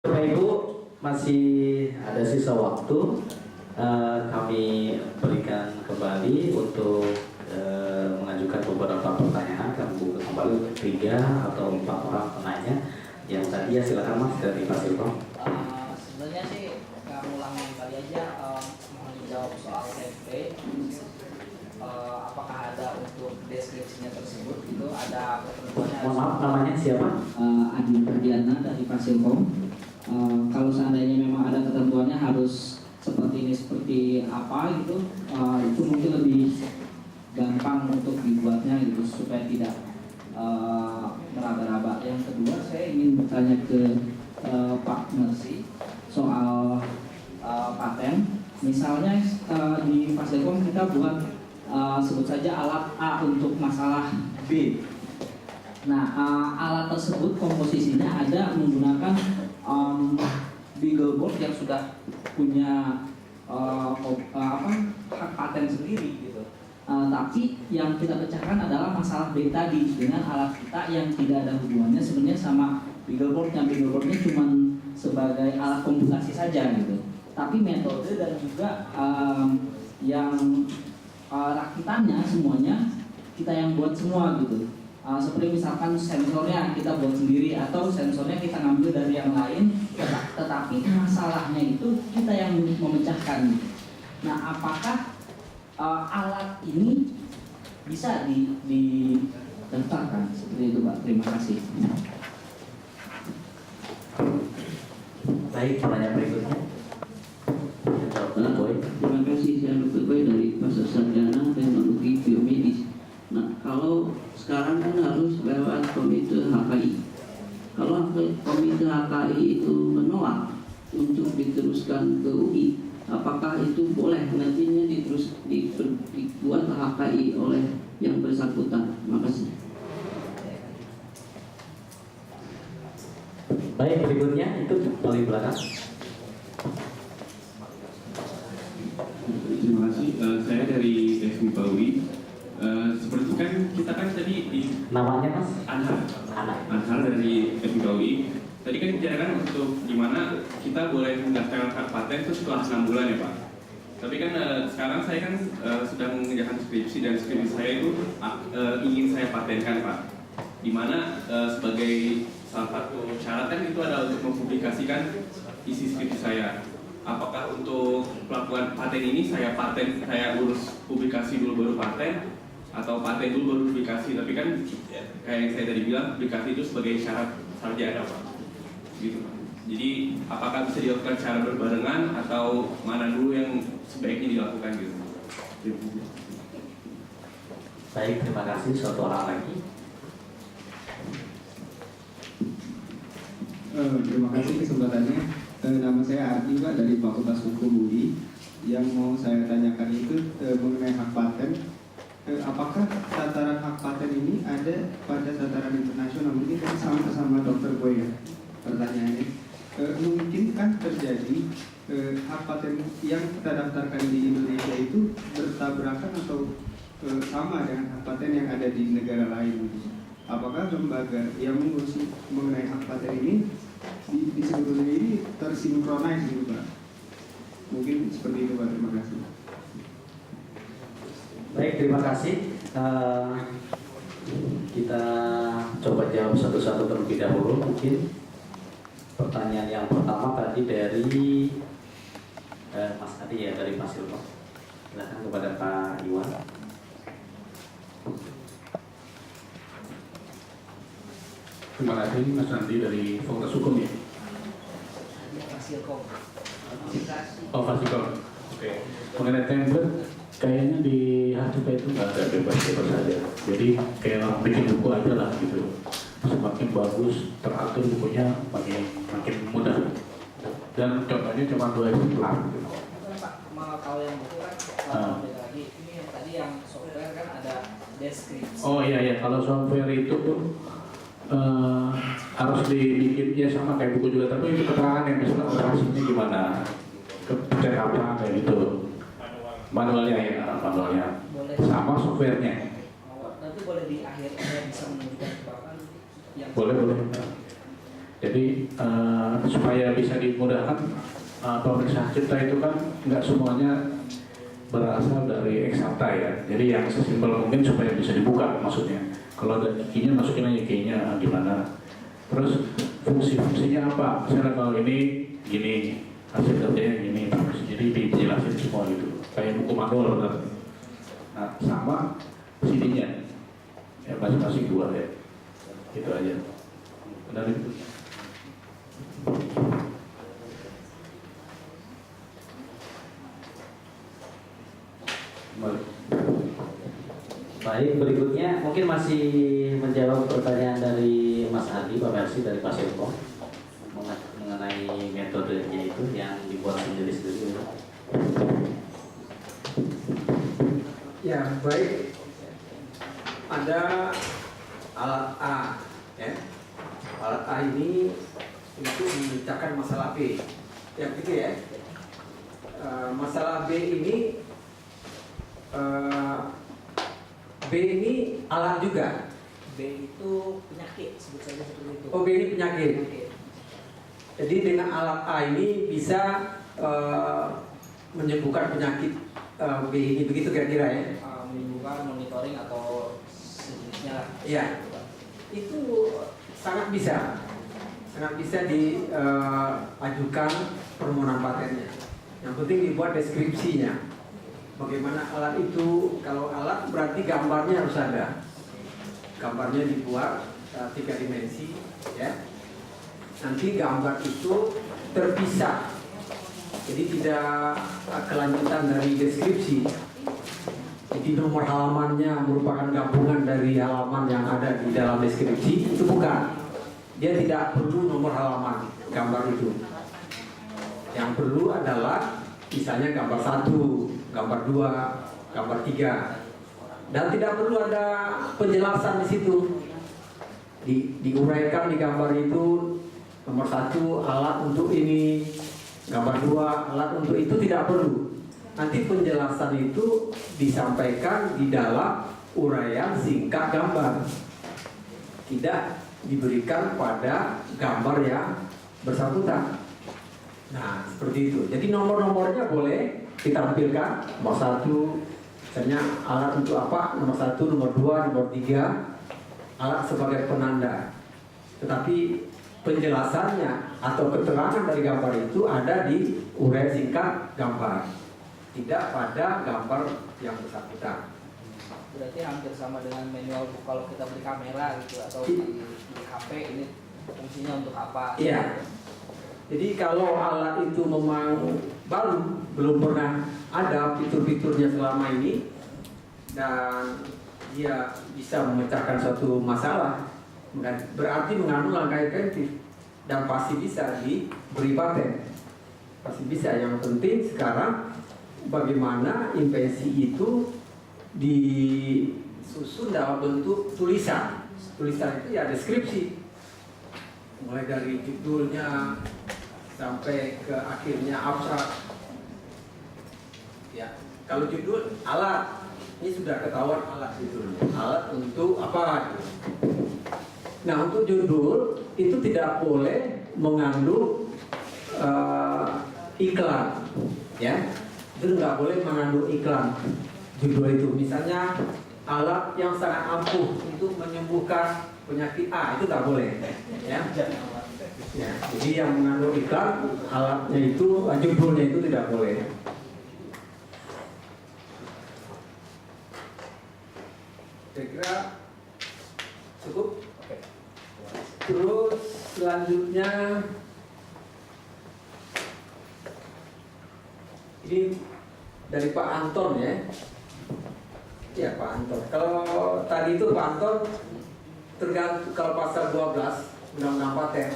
Bapak Ibu, masih ada sisa waktu. Kami berikan kembali untuk mengajukan beberapa pertanyaan. Kami buka kembali untuk 3 atau 4 orang penanya. Yang tadi ya silakan Mas dari Pak Silkom. Sebenarnya sih nggak ngulangi kali aja, mohon dijawab soal tempe. Apakah ada untuk deskripsinya tersebut itu ada ketentuannya? Mohon maaf, namanya siapa? Adi Perdiana dari Fasilkom. Kalau seandainya memang ada ketentuannya harus seperti ini seperti apa gitu, itu mungkin lebih gampang untuk dibuatnya gitu supaya tidak meraba-raba. Yang kedua, saya ingin bertanya ke Pak Mersi soal paten. Misalnya di Fasilkom kita buat sebut saja alat A untuk masalah B. Nah, alat tersebut komposisinya ada menggunakan beagle board yang sudah punya hak paten sendiri gitu. Tapi yang kita pecahkan adalah masalah B tadi dengan alat kita yang tidak ada hubungannya sebenarnya sama beagle board. Yang beagle boardnya cuma sebagai alat komputasi saja gitu. Tapi metode dan juga yang rakitannya semuanya kita yang buat semua gitu. Seperti misalkan sensornya kita buat sendiri atau sensornya kita ngambil dari yang lain, tetapi masalahnya itu kita yang memecahkan. Nah, apakah alat ini bisa didaftarkan seperti itu, Pak? Terima kasih. Baik, pertanyaan berikutnya. Terima kasih, saya Dr. Boy dari Pasar Sarjana Teknologi Biomedis. Nah, kalau sekarang kan harus lewat komite HKI. Kalau komite HKI itu menolak untuk diteruskan ke UI, apakah itu boleh nantinya dibuat HKI oleh yang bersangkutan? Terima kasih. Baik, berikutnya itu paling belakang. Terima kasih, saya dari FMI Paui. Seperti kan kita kan tadi di Namanya Mas? Anhar dari FMI Paui. Tadi kan dibicarakan untuk dimana kita boleh mendaftarkan hak paten itu setelah 6 bulan ya Pak. Tapi kan sekarang saya kan sedang mengerjakan skripsi dan skripsi saya itu ingin saya patenkan Pak. Dimana sebagai salah satu syarat kan itu ada untuk mempublikasikan isi skripsi saya. Apakah untuk pelakuan paten ini saya urus publikasi dulu baru paten, atau paten dulu baru publikasi? Tapi kan kayak yang saya tadi bilang, publikasi itu sebagai syarat sarjana Pak, gitu Pak. Jadi apakah bisa dilakukan secara berbarengan atau mana dulu yang sebaiknya dilakukan gitu? Baik, terima kasih. Satu orang lagi. Terima kasih kesempatannya. Nama saya Ardi Pak dari Fakultas Hukum UI. Yang mau saya tanyakan itu mengenai hak paten. Apakah tataran hak paten ini ada pada tataran internasional? Mungkin kan sama Dr. Boy ya pertanyaannya. Mungkinkah terjadi hak paten yang kita daftarkan di Indonesia itu bertabrakan atau sama dengan hak paten yang ada di negara lain? Apakah lembaga yang mengurusi mengenai hak paten ini di sebetulnya ini tersinkronis gitu Pak? Mungkin seperti itu Pak, terima kasih. Baik, terima kasih. Kita coba jawab satu-satu terlebih dahulu. Mungkin pertanyaan yang pertama tadi dari Mas Adi ya, dari Mas Silkom. Silakan kepada Pak Iwan. Terima kasih Mas Andi dari Fakultas Hukum ya. Fasilkom. Oh, Fasilkom. Oke. Mengenai template, kayaknya di HCP itu nggak ada bebas-bebas saja. Jadi kayak orang bikin buku aja lah gitu. Semakin bagus, teratur bukunya makin mudah. Dan contohnya cuma 2 eksemplar. Gitu. Pak, kalau yang buku kan beda lagi. Ini yang tadi yang software kan ada deskripsi. Oh iya, kalau software itu tuh harus dibikin ya sama kayak buku juga, tapi itu keterangan yang misalnya operasinya gimana, cek apa kayak gitu, manualnya sama Nanti boleh di akhir bisa menunjukkan yang boleh. Jadi supaya bisa dimudahkan pemeriksaan cipta itu kan nggak semuanya berasal dari eksakta ya. Jadi yang sesimpel mungkin supaya bisa dibuka maksudnya. Kalau ada kikinya masukin aja kikinya gimana. Terus fungsi-fungsinya apa? Misalnya kalau ini gini, hasil kerjanya gini, jadi dijelasin semua gitu. Kayak buku manual benar. Nah, sama CD-nya. Ya masing-masing 2 ya. Gitu aja. Benar itu. Baik, berikutnya mungkin masih menjawab pertanyaan dari Mas Adi, Pak Mersi dari Pak Seko mengenai metodenya itu yang dibuat sendiri-sendiri. Ya, baik. Ada alat A, ya. Alat A ini untuk memecahkan masalah B. Ya, gitu ya. Masalah B ini B ini alat juga. B itu penyakit, sebut saja seperti itu. Oh, B ini penyakit. Jadi dengan alat A ini bisa menyembuhkan penyakit B ini, begitu kira-kira ya? Menyembuhkan, monitoring atau sejenisnya. Ya, itu sangat bisa diajukan permohonan patennya. Yang penting dibuat deskripsinya. Bagaimana alat itu? Kalau alat berarti gambarnya harus ada. Gambarnya dibuat 3 dimensi, ya. Nanti gambar itu terpisah. Jadi tidak kelanjutan dari deskripsi. Jadi nomor halamannya merupakan gabungan dari halaman yang ada di dalam deskripsi, itu bukan. Dia tidak perlu nomor halaman gambar itu. Yang perlu adalah misalnya gambar 1, gambar 2, gambar 3. Dan tidak perlu ada penjelasan di situ. Diuraikan di gambar itu nomor 1 alat untuk ini, gambar 2 alat untuk itu, tidak perlu. Nanti penjelasan itu disampaikan di dalam uraian singkat gambar. Tidak diberikan pada gambar yang bersangkutan. Nah, seperti itu. Jadi nomor-nomornya boleh ditampilkan. Nomor 1, misalnya alat untuk apa? Nomor 1, nomor 2, nomor 3. Alat sebagai penanda. Tetapi penjelasannya atau keterangan dari gambar itu ada di uraian singkat gambar. Tidak pada gambar yang bersangkutan. Berarti hampir sama dengan manual kalau kita beli kamera gitu atau di HP, ini fungsinya untuk apa? Iya. Jadi kalau alat itu memang baru, belum pernah ada fitur-fiturnya selama ini, dan dia bisa memecahkan suatu masalah, berarti mengandung langkah inventif dan pasti bisa diberi paten. Pasti bisa. Yang penting sekarang bagaimana invensi itu disusun dalam bentuk tulisan. Tulisan itu ya deskripsi, mulai dari judulnya sampai ke akhirnya abstrak. Ya, kalau judul alat, ini sudah ketahuan alat judulnya. Alat untuk apa? Nah, untuk judul itu tidak boleh mengandung iklan, ya. Itu nggak boleh mengandung iklan judul itu. Misalnya alat yang sangat ampuh untuk menyembuhkan penyakit A, itu nggak boleh, ya. Ya, jadi yang mengandung iklan alatnya itu, judulnya itu tidak boleh. Saya kira cukup. Terus selanjutnya ini dari Pak Anton, ya. Ya, Pak Anton. Kalau tadi itu Pak Anton tergantung, kalau pasal 12 Undang-Undang Paten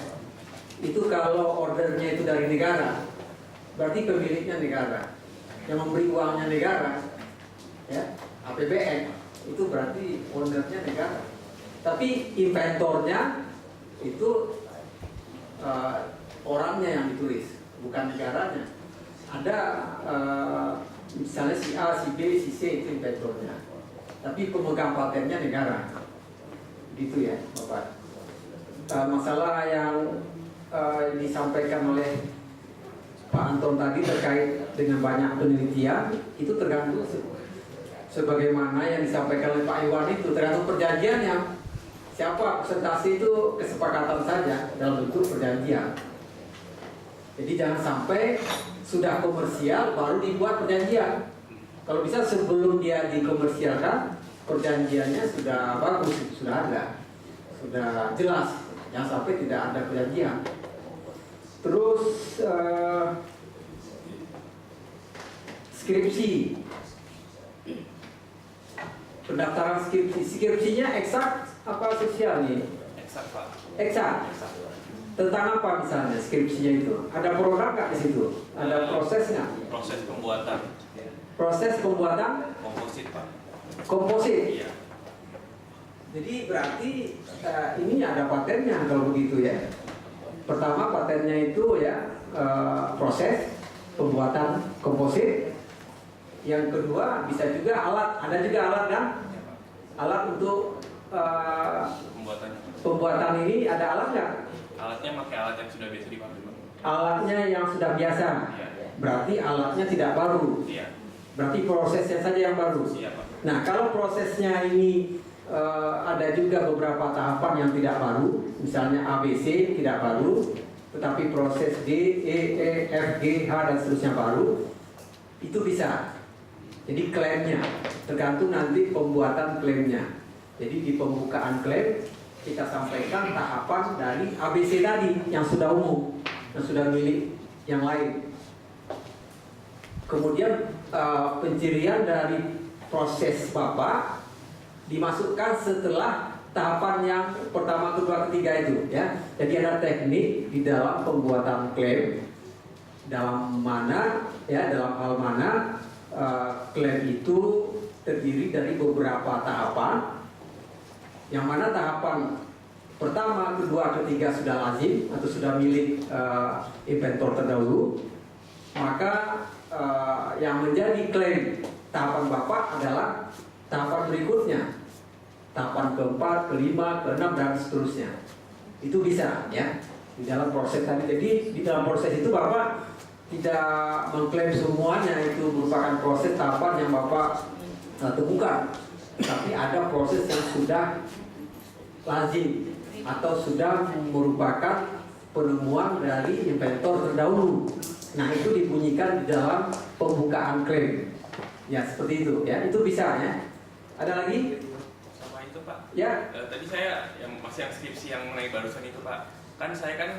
itu kalau ordernya itu dari negara, berarti pemiliknya negara, yang memberi uangnya negara, ya, APBN, itu berarti ownernya negara. Tapi inventornya itu orangnya yang ditulis, bukan negaranya. Ada misalnya si A, si B, si C itu inventornya, tapi pemegang patennya negara. Gitu ya, Bapak. Masalah yang disampaikan oleh Pak Anton tadi terkait dengan banyak penelitian, itu tergantung sebagaimana yang disampaikan oleh Pak Iwan itu, tergantung perjanjiannya. Siapa presentasi itu kesepakatan saja dalam bentuk perjanjian. Jadi jangan sampai sudah komersial baru dibuat perjanjian. Kalau bisa sebelum dia dikomersialkan, perjanjiannya sudah bagus, sudah ada, sudah jelas. Jangan sampai tidak ada perjanjian. Terus skripsi, pendaftaran skripsinya eksak apa sosial nih? Eksak, Pak. Eksak. Tentang apa misalnya skripsinya itu? Ada produk nggak di situ? Ada prosesnya? Proses pembuatan Proses pembuatan komposit, Pak. komposit. Iya. Jadi berarti ini ada patennya kalau begitu ya. Pertama patennya itu ya proses pembuatan komposit. Yang kedua bisa juga alat, ada juga alat kan? Alat untuk pembuatan ini ada alat nggak? Alatnya pakai alat yang sudah biasa dipakai, Pak. Alatnya yang sudah biasa. Iya. Berarti alatnya tidak baru. Iya. Berarti prosesnya saja yang baru. Iya, Pak. Nah kalau prosesnya ini ada juga beberapa tahapan yang tidak baru, misalnya ABC tidak baru, tetapi proses D, E, F, G, H dan seterusnya baru, itu bisa. Jadi klaimnya tergantung nanti pembuatan klaimnya. Jadi di pembukaan klaim kita sampaikan tahapan dari ABC tadi yang sudah umum, yang sudah milik yang lain. Kemudian pencirian dari proses Bapak dimasukkan setelah tahapan yang pertama, kedua, ketiga itu ya. Jadi ada teknik di dalam pembuatan klaim, dalam hal mana klaim itu terdiri dari beberapa tahapan, yang mana tahapan pertama, kedua, ketiga sudah lazim atau sudah milik inventor terdahulu, maka yang menjadi klaim tahapan Bapak adalah tahapan berikutnya, tahapan keempat, kelima, keenam dan seterusnya. Itu bisa ya di dalam proses tadi. Jadi di dalam proses itu Bapak tidak mengklaim semuanya itu merupakan proses tahapan yang Bapak temukan, tapi ada proses yang sudah lazim atau sudah merupakan penemuan dari inventor terdahulu. Nah itu dibunyikan di dalam pembukaan klaim. Ya seperti itu ya, itu bisa ya. Ada lagi? Sama itu, Pak. Ya. Tadi saya yang masih yang skripsi yang mengenai barusan itu, Pak. Kan saya kan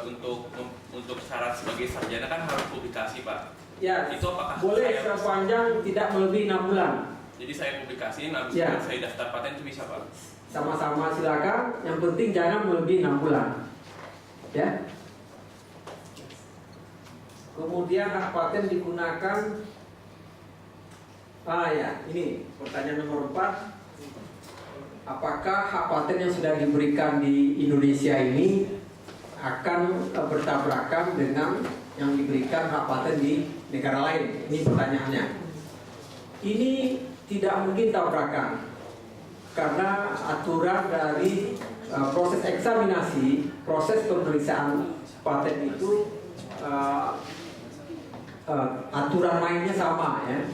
untuk syarat sebagai sarjana kan harus publikasi, Pak. Ya. Itu apakah boleh saya sepanjang tidak melebihi 6 bulan. Jadi saya publikasiin, habis Ya. itu saya daftar paten itu bisa, Pak? Sama-sama silakan. Yang penting jangan melebihi 6 bulan. Ya. Kemudian hak paten digunakan. Ya, ini pertanyaan nomor 4. Apakah hak paten yang sudah diberikan di Indonesia ini akan bertabrakan dengan yang diberikan hak paten di negara lain? Ini pertanyaannya. Ini tidak mungkin tabrakan karena aturan dari proses eksaminasi, proses pemeriksaan paten itu aturan mainnya sama ya.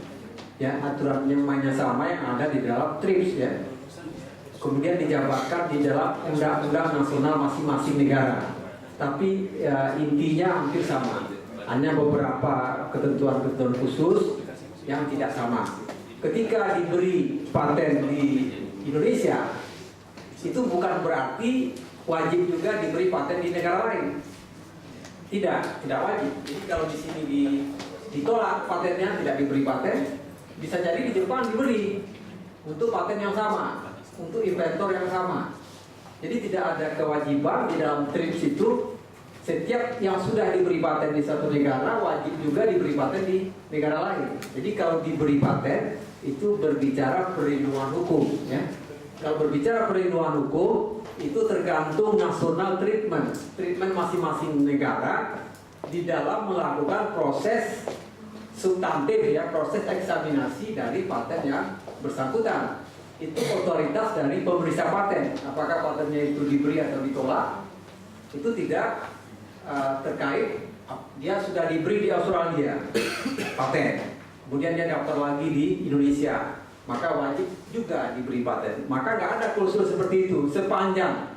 Ya, aturan yang mainnya sama yang ada di dalam TRIPS ya. Kemudian dijabarkan di dalam undang-undang nasional masing-masing negara. Tapi intinya hampir sama. Hanya beberapa ketentuan-ketentuan khusus yang tidak sama. Ketika diberi paten di Indonesia, itu bukan berarti wajib juga diberi paten di negara lain. Tidak wajib. Jadi kalau di sini ditolak patennya, tidak diberi paten, bisa jadi di Jepang diberi untuk paten yang sama, untuk inventor yang sama. Jadi tidak ada kewajiban di dalam TRIPS itu setiap yang sudah diberi paten di satu negara wajib juga diberi paten di negara lain. Jadi kalau diberi paten itu berbicara perlindungan hukum ya. Kalau berbicara perlindungan hukum itu tergantung national treatment masing-masing negara di dalam melakukan proses substantif ya, proses eksaminasi dari paten yang bersangkutan. Itu otoritas dari pemeriksa paten. Apakah patennya itu diberi atau ditolak, itu tidak terkait dia sudah diberi di Australia paten, kemudian dia daftar lagi di Indonesia, maka wajib juga diberi paten. Maka nggak ada klausul seperti itu sepanjang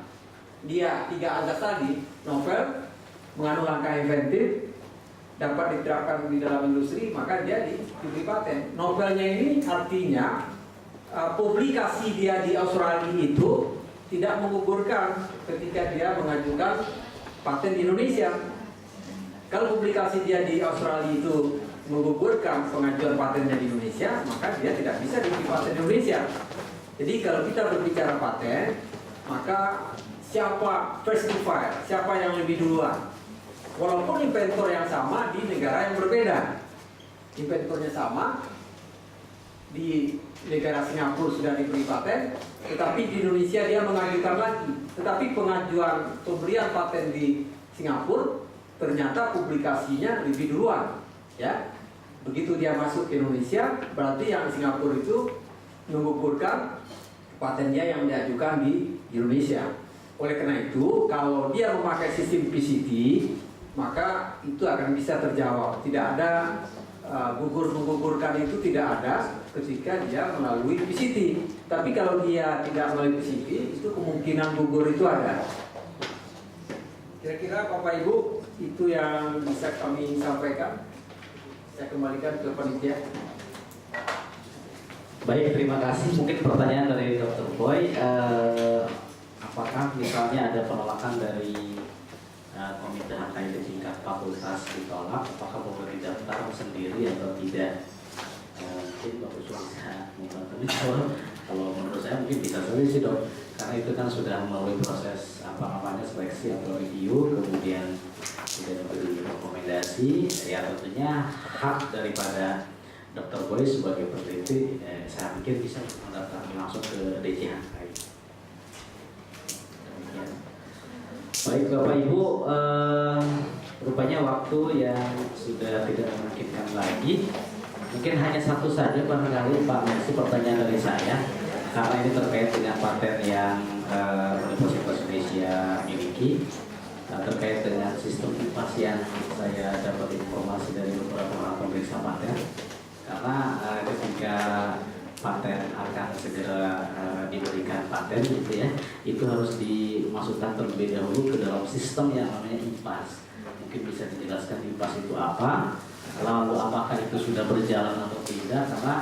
dia 3 azas tadi, novel, mengandung langkah inventif, dapat diterapkan di dalam industri, maka dia diberi paten. Novelnya ini artinya publikasi dia di Australia itu tidak menggugurkan ketika dia mengajukan paten di Indonesia. Kalau publikasi dia di Australia itu menggugurkan pengajuan patennya di Indonesia, maka dia tidak bisa diberi paten di Indonesia. Jadi kalau kita berbicara paten, maka siapa first to file, siapa yang lebih duluan. Walaupun inventor yang sama di negara yang berbeda, inventornya sama, di negara Singapura sudah diberi paten, tetapi di Indonesia dia mengajukan lagi. Tetapi pengajuan pemberian paten di Singapura ternyata publikasinya lebih duluan, ya. Begitu dia masuk ke Indonesia, berarti yang Singapura itu menggugurkan patennya yang diajukan di Indonesia. Oleh karena itu, kalau dia memakai sistem PCT, maka itu akan bisa terjawab. Tidak ada menggugurkan itu tidak ada ketika dia melalui PCT. Tapi kalau dia tidak melalui PCT, itu kemungkinan gugur itu ada. Kira-kira Bapak Ibu itu yang bisa kami sampaikan. Saya kembalikan ke panitia. Baik, terima kasih. Mungkin pertanyaan dari Dr. Boy, apakah misalnya ada penolakan dari komite HKI di tingkat fakultas ditolak, apakah boleh daftar sendiri atau tidak? Mungkin Bapak bisa membantu menjawab. Kalau menurut saya mungkin bisa saja sih dok, karena itu kan sudah melalui proses seleksi atau review, kemudian sudah diberi rekomendasi. Ya tentunya hak daripada Dr. Boy sebagai peneliti, saya pikir bisa mendaftar langsung ke DJH. Baik Bapak Ibu, rupanya waktu yang sudah tidak memungkinkan lagi. Mungkin hanya satu saja barangkali Pak Mersi pertanyaan dari saya, karena ini terkait dengan paten yang Universitas Indonesia miliki, terkait dengan sistem IPAS yang saya dapat informasi dari beberapa orang pemeriksa paten. Karena ketika paten akan segera diberikan paten gitu ya, itu harus dimasukkan terlebih dahulu ke dalam sistem yang namanya IPAS. Mungkin bisa dijelaskan IPAS itu apa, lalu apakah itu sudah berjalan atau tidak, karena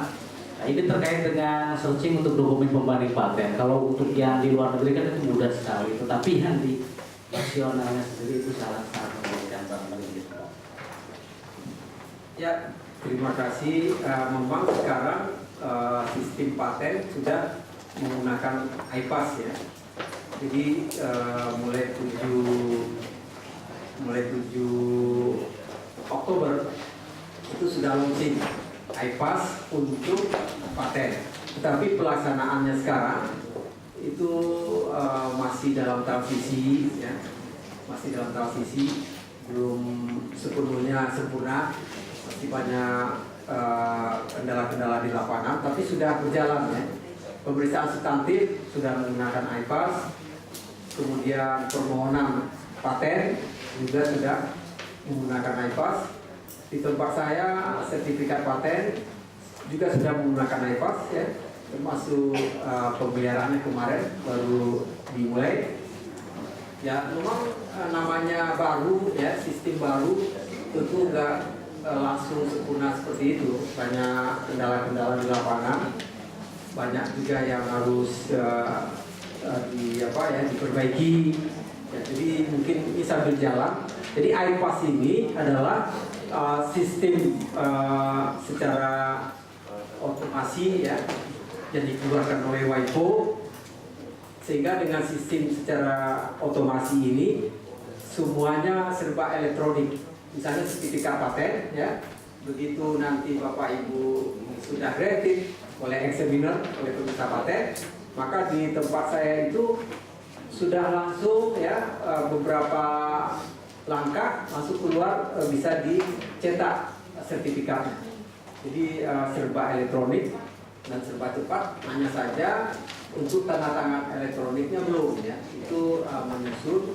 ini terkait dengan searching untuk dokumen pembanding paten. Kalau untuk yang di luar negeri kan itu mudah sekali, tetapi yang di nasionalnya sendiri itu sangat memberikan barangkali gitu. Ya, terima kasih. Memang sekarang sistem paten sudah menggunakan IPAS ya. Jadi mulai 7 Oktober itu sudah launching IPAS untuk paten. Tetapi pelaksanaannya sekarang itu masih dalam transisi ya. Masih dalam transisi, belum sepenuhnya sempurna. Masih banyak kendala-kendala di lapangan, tapi sudah berjalan ya. Pemeriksaan substantif sudah menggunakan IPAS, kemudian permohonan paten juga sudah menggunakan IPAS. Di tempat saya sertifikat paten juga sudah menggunakan IPAS ya, termasuk pemeliharannya kemarin baru dimulai. Ya memang namanya baru ya, sistem baru, tentu enggak langsung sempurna seperti itu. Banyak kendala-kendala di lapangan, banyak juga yang harus diperbaiki ya, jadi mungkin bisa berjalan. Jadi IPAS ini adalah sistem secara otomasi ya, yang dikeluarkan oleh WIPO, sehingga dengan sistem secara otomasi ini semuanya serba elektronik. Misalnya sertifikat paten ya, begitu nanti Bapak Ibu sudah granted oleh examiner, oleh pemeriksa paten, maka di tempat saya itu sudah langsung ya beberapa langkah langsung keluar bisa dicetak sertifikatnya. Jadi serba elektronik dan serba cepat, hanya saja untuk tanda tangan elektroniknya belum ya, itu menyusul.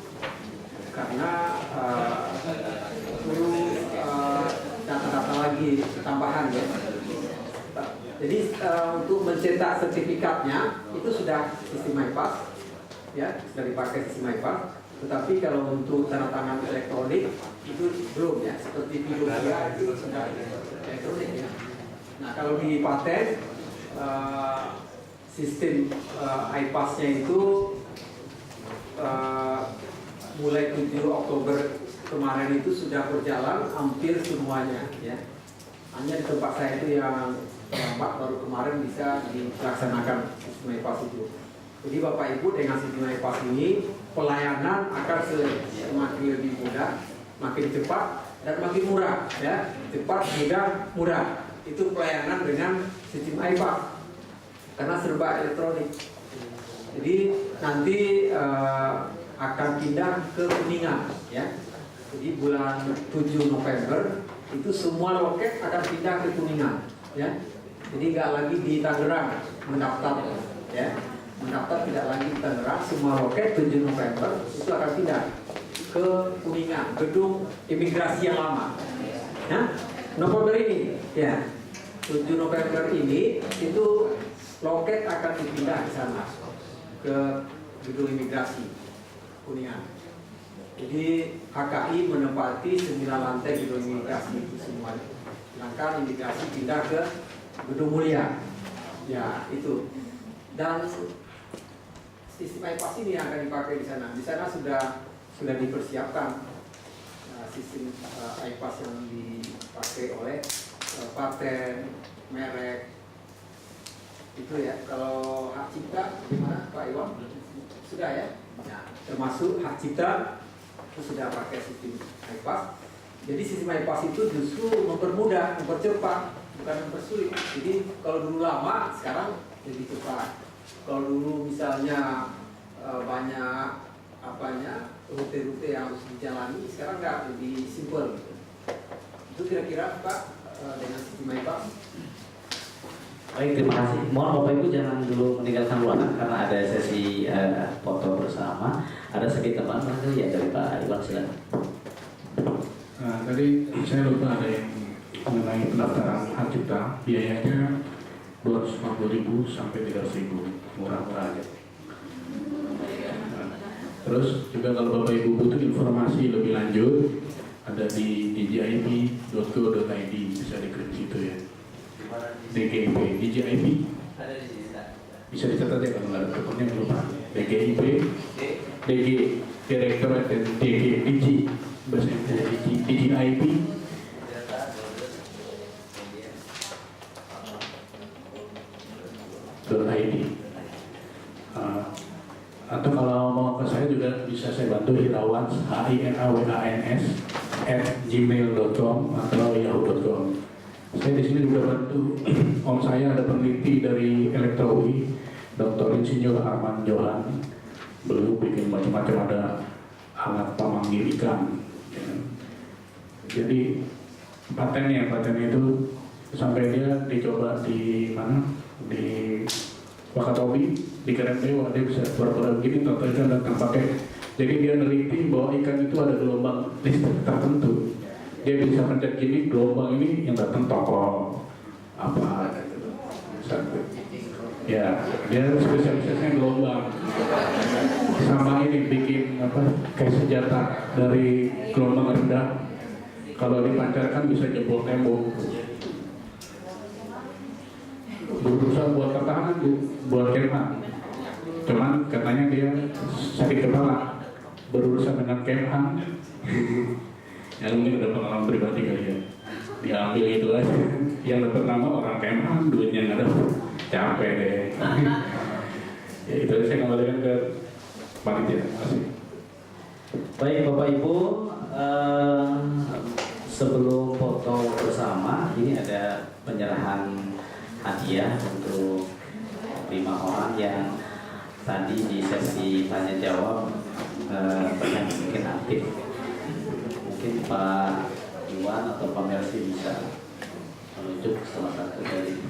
karena perlu data-data lagi tambahan ya. Jadi untuk mencetak sertifikatnya itu sudah sistem MyPass ya, sudah dipakai sistem MyPass. Tetapi kalau untuk tanda tangan elektronik itu belum ya, seperti Fiducia itu sudah elektronik ya. Nah kalau di paten sistem iPass-nya itu mulai 7 Oktober kemarin itu sudah berjalan hampir semuanya ya. Hanya di tempat saya itu yang lambat baru kemarin bisa dilaksanakan sistem iPass itu. Jadi Bapak Ibu dengan sistem iPass ini pelayanan akan semakin lebih mudah, makin cepat dan makin murah ya. Cepat, mudah, murah. Itu pelayanan dengan sistem iPass karena serba elektronik. Jadi nanti akan pindah ke Kuningan ya. Jadi bulan 7 November itu semua loket akan pindah ke Kuningan ya. Jadi nggak lagi di Tangerang mendaftar ya. Mendaftar tidak lagi di Tangerang, semua loket 7 November itu akan pindah ke Kuningan, gedung imigrasi yang lama. Ya, November ini ya. 7 November ini itu loket akan dipindah ke sana ke gedung imigrasi Kuningan. Jadi HKI menempati 9 lantai gedung imigrasi itu semuanya. Sedangkan imigrasi pindah ke gedung mulia. Ya itu. Dan sistem iPass ini yang akan dipakai di sana. Di sana sudah dipersiapkan sistem iPass yang dipakai oleh paten, merek itu ya. Kalau hak cipta gimana Pak Iwan? Sudah ya? Nah, termasuk hak cipta itu sudah pakai sistem iPass. Jadi sistem iPass itu justru mempermudah, mempercepat, bukan mempersulit. Jadi kalau dulu lama, sekarang lebih cepat. Kalau dulu misalnya banyak rute-rute yang harus dijalani, sekarang nggak, lebih simpel gitu. Itu kira-kira Pak dengan sistem iPass. Baik, terima kasih. Mohon Bapak Ibu jangan dulu meninggalkan ruangan karena ada sesi foto bersama. Ada sedikit teman ya dari Pak Iwan, silakan. Nah, tadi saya lupa ada yang mengenai pendaftaran hak cipta, biayanya 250.000 sampai 300.000, murah-murah aja. Nah, terus juga kalau Bapak Ibu butuh informasi lebih lanjut, ada di dgip.go.id, bisa diklik situ ya. DGIP, DGIP bisa dicatat ya kalau nggak ada rekornya lupa. DGIP, DG Direktorat dan DG bahasa Inggris DGIP. .id. Atau kalau mau ke saya juga bisa saya bantu Hirawans HINAWANS@gmail.com atau yahoo.com. Saya di sini juga bantu om saya, ada peneliti dari Elektra UI, Dr. Insinyur Arman Johan. Beliau bikin macam-macam, ada alat pemanggil ikan. Ya. Jadi paten itu sampai dia dicoba di mana, di Wakatobi, di Karangdewa, dia bisa pura-pura begini, total ikan datang pakai. Jadi dia neliti bahwa ikan itu ada gelombang listrik tertentu. Dia bisa pencet gini, gelombang ini yang datang toko apa gitu. Ya, dia spesialisasinya gelombang. Sama ini bikin kayak senjata dari gelombang rendah. Kalau dipancarkan bisa jebol tembok. Berusaha buat pertahanan, buat kemhan. Cuman katanya dia sakit kepala, berurusan dengan kemhan. Ya mungkin ada pengalaman pribadi kali ya. Diambil itu aja. Yang dapat nama orang kemhan, duitnya nggak ada, capek deh. Ya itu aja, saya kembalikan ke panitia. Terima kasih. Baik Bapak Ibu, sebelum foto bersama ini ada penyerahan hadiah untuk 5 orang yang tadi di sesi tanya jawab banyak mungkin aktif. Mungkin Pak Iwan atau Pak Mersi bisa menunjuk salah satu dari 5.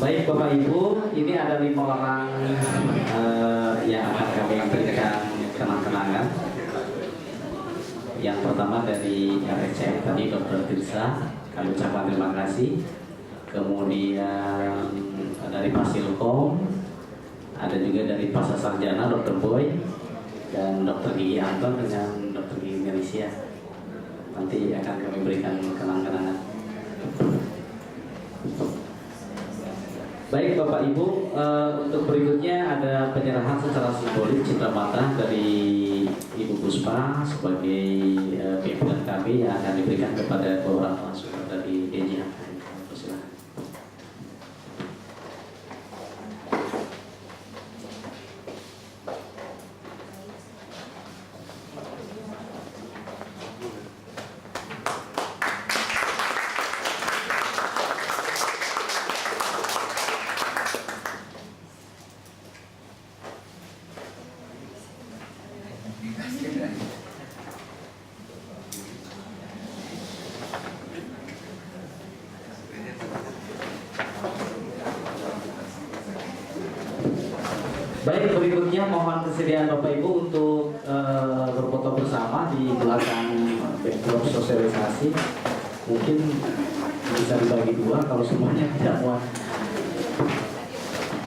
Baik Bapak Ibu, ini ada 5 orang yang akan kami berikan kenang-kenangan. Yang pertama dari RSCM tadi Dr. Tirsa, kami ucapkan terima kasih. Kemudian dari Pasilkom, ada juga dari Pasar Sarjana Dr. Boy dan Dr. Gigi Anton dengan Dr. Gigi Malaysia. Nanti akan kami berikan kenang-kenangan. Baik Bapak Ibu, untuk berikutnya ada penyerahan secara simbolik citra mata dari Ibu Puspa sebagai pimpinan kami yang akan diberikan kepada orang langsung dari DJH. Silakan. Baik, berikutnya mohon kesediaan Bapak Ibu untuk berfoto bersama di belakang backdrop sosialisasi. Mungkin bisa dibagi 2 kalau semuanya tidak muat.